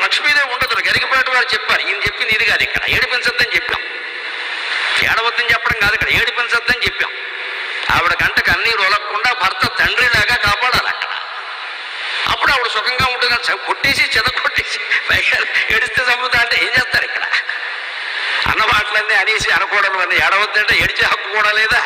లక్ష్మీదేవి ఉండదు. గరికపాటి వారు చెప్పారు, ఈయన చెప్పింది ఇది కాదు. ఇక్కడ ఏడిపించద్దని చెప్పాం, ఏడవద్దని చెప్పడం కాదు, ఇక్కడ ఏడిపించద్దని చెప్పాం. ఆవిడ గంటకు అన్నీరు ఒలగకుండా భర్త తండ్రిలాగా కాపాడాలి అక్కడ. అప్పుడు ఆవిడ సుఖంగా ఉంటుంది. కొట్టేసి చెదకొట్టేసి పైగా ఏడిస్తే చంపుతా అంటే ఏం చేస్తారు? ఇక్కడ అన్న మాటలన్నీ అనేసి అనకూడదు అని ఏడవద్దంటే ఏడిచే హక్కు కూడా లేదా?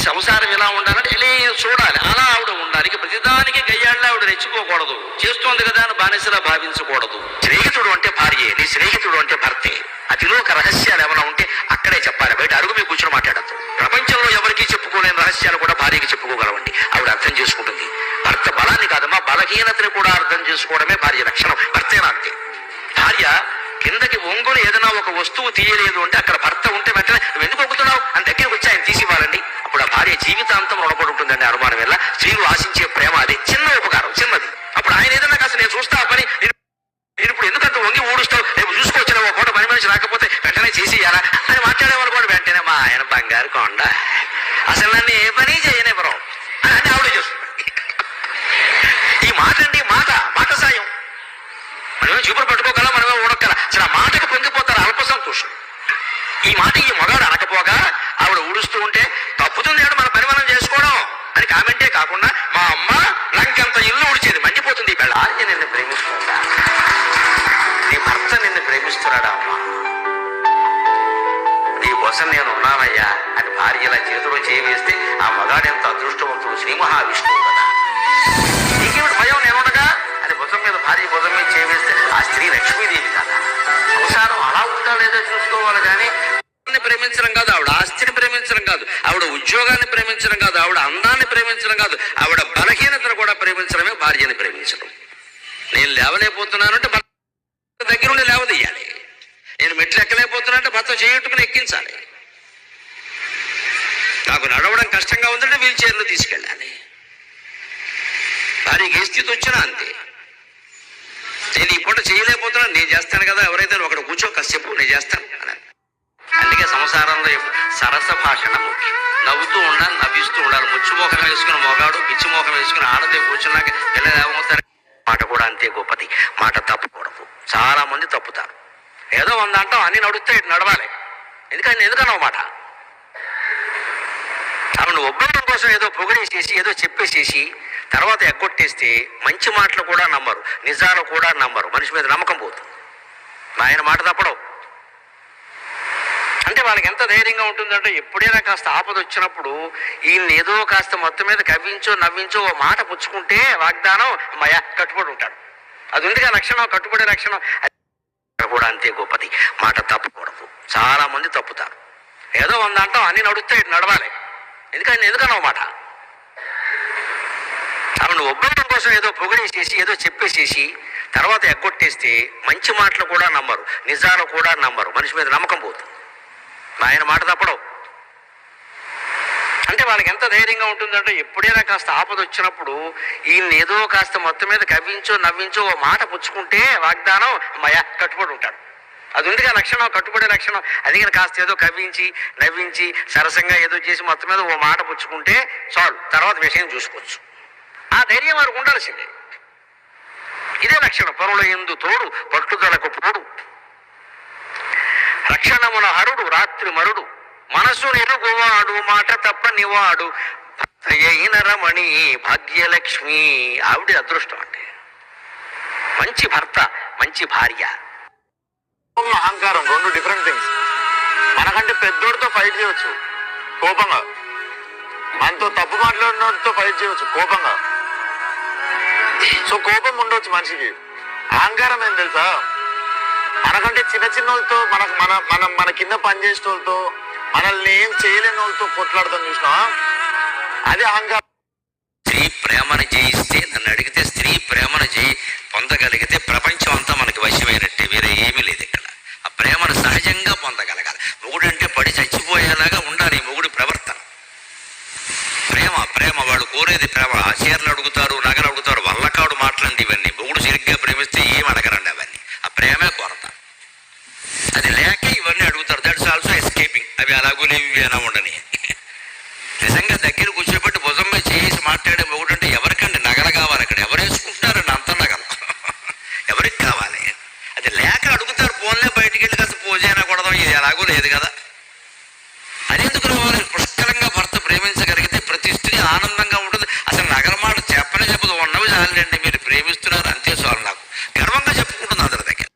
సంసారం ఇలా ఉండాలంటే ఇలా చూడాలి, అలా ఆవిడ ఉండాలి. ప్రతిదానికి గయ్యాళ్ళ ఆవిడ రెచ్చిపోకూడదు. చేస్తోంది కదా అని బానిసలా భావించకూడదు. స్నేహితుడు అంటే భార్యే, నీ స్నేహితుడు అంటే భర్తే. అతిలో ఒక రహస్యాలు ఏమైనా ఉంటే అక్కడే చెప్పాలి, బయట అరుగు మీ కూర్చొని మాట్లాడద్దు. ప్రపంచంలో ఎవరికి చెప్పుకోలేని రహస్యాలు కూడా భార్యకి చెప్పుకోగలవండి. ఆవిడ అర్థం చేసుకుంటుంది. భర్త బలాన్ని కాదమ్మా, బలహీనతని కూడా అర్థం చేసుకోవడమే భార్య లక్షణం. భర్తేనా అంతే. భార్య కిందకి ఒంగులు ఏదైనా ఒక వస్తువు తీయలేదు అంటే అక్కడ భర్త ఉంటే వెంటనే నువ్వు ఎందుకు ఒంగుతున్నావు అని దగ్గరికి వచ్చి ఆయన తీసి ఇవ్వాలండి. అప్పుడు ఆ భార్య జీవితాంతం రుణపడి ఉంటుందండి. అనుమానం వల్ల స్త్రీలు ఆశించే ప్రేమ అది. చిన్న ఉపకారం, చిన్నది. అప్పుడు ఆయన ఏదైనా కాస్త నేను చూస్తా ఆ పని, నేను ఇప్పుడు ఎందుకంత వంగి ఊడుస్తావు, రేపు చూసుకోవచ్చు, ఒక పూట పని మనిషి రాకపోతే వెంటనే చేసి ఇయ్యాలా అని మాట్లాడేవాళ్ళు వెంటనే మా ఆయన బంగారు కొండ, అసలు నన్ను ఏ పని చేయనివ్వరు అని ఆవిడ చేస్తుంది. ఈ మాట అండి, మాట సాయం. మనమే చూపులు పట్టుకోగల, మనమే ఊడగల. అసలు ఆ మాటకు పొంగిపోతారు, అల్ప సంతోషం. ఈ మాట ఈ మగాడు అనకపోగా ఆవిడ ఊడుస్తూ ఉంటే తప్పుతుంది మన పని మనం చేసుకోవడం అని కామెంటే కాకుండా మా అమ్మ లంకంత ఇల్లు ఊడిచేది, మండిపోతుంది. ఈ బిళ్ళ నిన్ను ప్రేమిస్తుందా, నీ భర్త నిన్ను ప్రేమిస్తున్నాడా అమ్మా, నీ కోసం నేను ఉన్నానయ్యా అని భార్య ఇలా చేతిలో చేయవేస్తే ఆ మగాడు ఎంత అదృష్టవంతుడు, శ్రీ మహావిష్ణువు కదా. నీకేమిటి భయం నేనుండగా అని భుజం మీద, భార్య భుజం మీద చేయవేస్తే ఆ స్త్రీ లక్ష్మీదేవి కదా. సంసారం అలా ఉందా లేదో చూసుకోవాలి కానీ ప్రేమించడం కాదు, ఆవిడ ఆస్తిని ప్రేమించడం కాదు, ఆవిడ ఉద్యోగాన్ని ప్రేమించడం కాదు, ఆవిడ అందాన్ని ప్రేమించడం కాదు, ఆవిడ బలహీనతను కూడా ప్రేమించడమే భార్యని ప్రేమించడం. నేను లేవలేకపోతున్నానంటే భర్త దగ్గరుండి లేవదీయాలి. నేను మెట్లు ఎక్కలేకపోతున్నానంటే భర్త చేయట్టుకుని ఎక్కించాలి. నాకు నడవడం కష్టంగా ఉందంటే వీల్ చైర్లో తీసుకెళ్ళాలి. భార్యకి ఏ స్థితి వచ్చినా అంతే. నేను ఈ పూట చేయలేకపోతున్నాను, నేను చేస్తాను కదా, ఎవరైతే ఒకటి కూర్చో కాసేపు నేను చేస్తాను అని. అందుకే సంసారంలో సరస భాషణ ముఖ్యం. నవ్వుతూ ఉండాలి, నవ్విస్తూ ఉండాలి. ముచ్చు మోహం వేసుకుని మొగాడు, పిచ్చి మోహం వేసుకుని ఆడదే కూర్చున్నాక పిల్లలు ఏమవుతారు. మాట కూడా అంతే గొప్పది. మాట తప్పకూడదు. చాలా మంది తప్పుతారు. ఏదో 100 అంటాం, అన్ని నడుస్తే నడవాలి. ఎందుకన్నావు మాట? ఆవిడ ఒబ్బడం కోసం ఏదో పొగిడేసేసి ఏదో చెప్పేసేసి తర్వాత ఎగ్గొట్టేస్తే మంచి మాటలు కూడా నమ్మరు, నిజాలు కూడా నమ్మరు. మనిషి మీద నమ్మకం పోతుంది. ఆయన మాట తప్పడం అంటే వాళ్ళకి ఎంత ధైర్యంగా ఉంటుందంటే ఎప్పుడైనా కాస్త ఆపద వచ్చినప్పుడు ఈయన ఏదో కాస్త మొత్తం మీద కవ్వించో నవ్వించో ఓ మాట పుచ్చుకుంటే వాగ్దానం మయా కట్టుబడి ఉంటాడు. అది ఉందిగా లక్షణం, కట్టుబడే లక్షణం. కూడా అంతే గొప్పది. మాట తప్పకూడదు. చాలా మంది తప్పుతారు. ఏదో 100 అంటాం, అన్ని నడుస్తే నడవాలి. ఎందుకన్నావు మాట? ఆవిడ ఒబ్బడం కోసం ఏదో పొగిడేసేసి ఏదో చెప్పేసేసి తర్వాత ఎగ్గొట్టేస్తే మంచి మాటలు కూడా నమ్మరు, నిజాలు కూడా నమ్మరు. మనిషి మీద నమ్మకం పోతుంది. ఆయన మాట తప్పడం అంటే వాళ్ళకి ఎంత ధైర్యంగా ఉంటుందంటే ఎప్పుడైనా కాస్త ఆపద వచ్చినప్పుడు ఈయన ఏదో కాస్త మొత్తం మీద కవ్వించో నవ్వించో ఓ మాట పుచ్చుకుంటే వాగ్దానం మయా కట్టుబడి ఉంటాడు. అది ఉందిగా లక్షణం, కట్టుబడే లక్షణం. అది కానీ కాస్త ఏదో కవ్వించి నవ్వించి సరసంగా ఏదో చేసి మొత్తం మీద ఓ మాట పుచ్చుకుంటే చాలు, తర్వాత విషయం చూసుకోవచ్చు. ఆ ధైర్యం వారికి ఉండాల్సిందే. ఇదే లక్షణం. పరుల యందు తోడు, పట్టుదలకు పోడు, రక్షణమున హరుడు, రాత్రి మరుడు, మనసు నిరుగువాడు, మాట తప్పనివాడు, అయిన రమణి భాగ్యలక్ష్మి. ఆవిడ అదృష్టం అంటే. మంచి భర్త, మంచి భార్య. అహంకారం 2 డిఫరెంట్ థింగ్స్. మనకంటే పెద్దోడితో ఫైట్ చేయవచ్చు కోపంగా, మనతో తప్పు మాట్లాడినోడితో ఫైట్ చేయవచ్చు కోపంగా. సో కోపం ఉండవచ్చు మనిషికి. అహంకారం ఏం తెలుసా, మనకంటే చిన్న వాళ్ళతో మన కింద పనిచేసే వాళ్ళతో, మనల్ని ఏం చేయలేని వాళ్ళతో కొట్లాడతాం చూసినా, అది అహంకారం. స్త్రీ ప్రేమను జయిస్తే, నన్ను అడిగితే స్త్రీ ప్రేమను పొందగలిగితే ప్రపంచం అంతా మనకి వశమైనట్టే, వేరే ఏమీ లేదు ఇక్కడ. ఆ ప్రేమను సహజంగా పొందగలగాలి. మొగుడంటే పడి చచ్చిపోయేలాగా ఉండాలి మొగుడి ప్రవర్తన. ప్రేమ వాడు కోరేది ప్రేమ. ఆ చీరలు అడుగుతారు, నగలు అడుగుతారు, వల్లకాడు మాట్లాడి ఇవన్నీ. మొగుడు సరిగ్గా ప్రేమిస్తే ఏం అడగరండి అవన్నీ. ఆ ప్రేమే కోరతారు. అది లేక ఇవన్నీ అడుగుతారు. That's also escaping. అవి అలాగూ లేవి ఇవేనా ఉండని. నిజంగా దగ్గర కూర్చోబెట్టి భుజం మీద చేసి మాట్లాడే మొగుడు అంటే ఎవరికండి నగలు కావాలి? అక్కడ ఎవరు వేసుకుంటున్నారండి అంత నగలు? ఎవరికి కావాలి? ఎలాగూ లేదు కదా. అది ఎందుకు రావాలి? పుష్కలంగా భర్త ప్రేమించగలిగితే ప్రతి స్త్రీ ఆనందంగా ఉంటుంది. అసలు నగరమాట చెప్పదు, ఉన్నవి చాలండి, మీరు ప్రేమిస్తున్నారు అంతే చాలు. నాకు గర్వంగా చెప్పుకుంటుంది అందరి దగ్గర.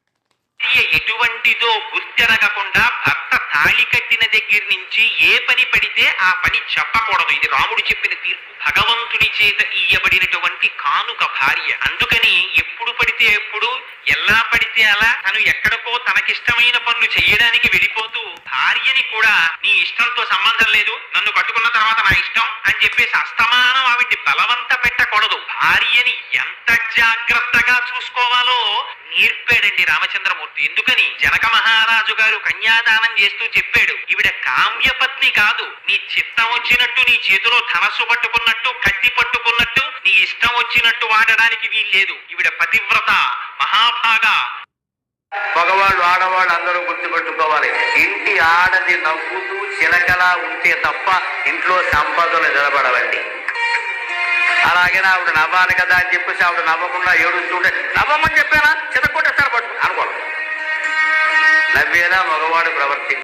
ఎటువంటిదో గుర్తెరగకుండా భర్త తాళి కట్టిన దగ్గర నుంచి ఏ పని పడితే ఆ పని చెప్పకూడదు. ఇది రాముడు చెప్పిన తీర్పు. భగవంతుడి చేత ఇయ్యబడినటువంటి కానుక భార్య. అందుకని ఎప్పుడు పడితే ఎప్పుడు, ఎలా పడితే అలా తను ఎక్కడికో తనకిష్టమైన పనులు చేయడానికి వెళ్ళిపోతూ భార్యని కూడా నీ ఇష్టంతో సంబంధం లేదు, నన్ను కట్టుకున్న తర్వాత నా ఇష్టం అని చెప్పేసి అస్తమానం ఆవిడ్ని బలవంత పెట్టకూడదు. భార్యని ఎంత జాగ్రత్తగా చూసుకోవాలో నేర్పాడండి రామచంద్రమూర్తి. ఎందుకని జనక మహారాజు గారు కన్యాదానం చేస్తూ చెప్పాడు, ఈవిడ కామ్యపత్ని కాదు, నీ చిత్తం వచ్చినట్టు నీ చేతిలో ధనస్సు పట్టుకున్నట్టు కత్తి పట్టుకున్నట్టు నీ ఇష్టం వచ్చినట్టు వాడడానికి వీల్లేదు. ఈవిడ పతివ్రత, మహాభాగా. మగవాళ్ళు ఆడవాళ్ళు అందరూ గుర్తుపెట్టుకోవాలి, ఇంటి ఆడది నవ్వుతూ చిలకలా ఉంటే తప్ప ఇంట్లో సంపదలు నిలబడవండి. అలాగే ఆవిడ నవ్వాలి కదా అని చెప్పేసి ఆవిడ నవ్వకుండా ఏడుస్తుంటే నవ్వమని చెప్పానా చితక్కొట్టేస్తారు పట్టు అనుకోవాలి. నవ్వేలా మగవాడు ప్రవర్తి